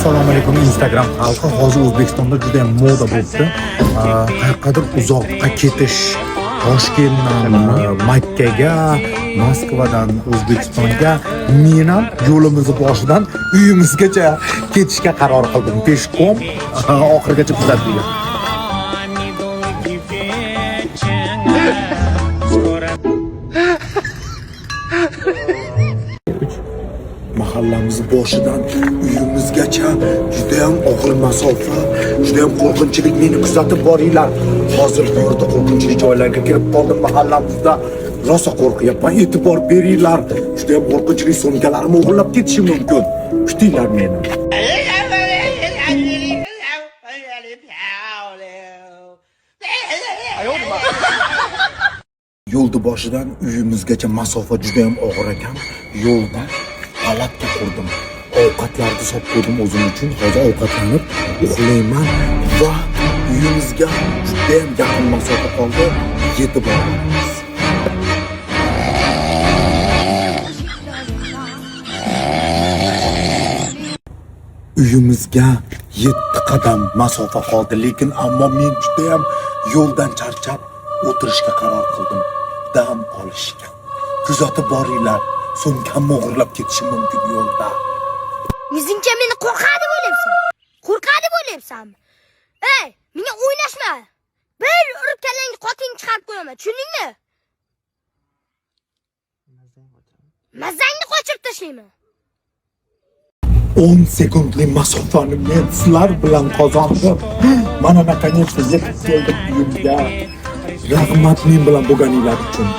Assalomu alaykum Instagram xalqi. Hozir O'zbekistonda juda ham moda bo'libdi. Qayerqadir uzoqqa ketish, Toshkentdan Makkaga, Moskvadan O'zbekistonga, men ham yo'limizni boshidan uyimizgacha ketishga qaror qildim. Peshkom oxirigacha kuzatdik. Mahallamiz boshidan uyimizgacha juda ham og'ir masofa, juda ham qo'rqinchlik. Meni kuzatib boringlar. Hozir bu yerda qo'rqinchli joylarga kirib qoldim mahallamizda. Rosa qo'rqyapman, e'tibor beringlar. Juda ham qo'rqinchli, so'mkalarim o'g'irlab ketishi mumkin. Kutinglar meni. Yo'lda boshidan uyimizgacha masofa juda ham og'ir ekan. Yo'lda palatka qurdim. Ovqatlarni solib qo'ydim o'zim uchun. Hozir ovqatlanib uxlayman va uyimizga juda ham yaqin masofa qoldi. Yetib boramiz. Uyimizga 7 qadam masofa qoldi, lekin ammo men juda ham yo'ldan charchab o'tirishga qaror qildim. Dam olishga. Kuzatib boringlar. So'mkam o'g'irlab ketishi mumkin yo'lda. O'zingcha meni qo'rqadi bo'lyapsan. Qo'rqadi bo'lyapsanmi? Ey, menga o'ynashma. Bir urib kallangni qotingni chiqarib qo'yaman, tushundingmi? Mazangni qochirib tashlayman. 10 sekundlik masofani men sizlar bilan qozondim. Mana nakонец-то yetib keldim uyimga. Rahmat men bilan bo'lganinglar uchun.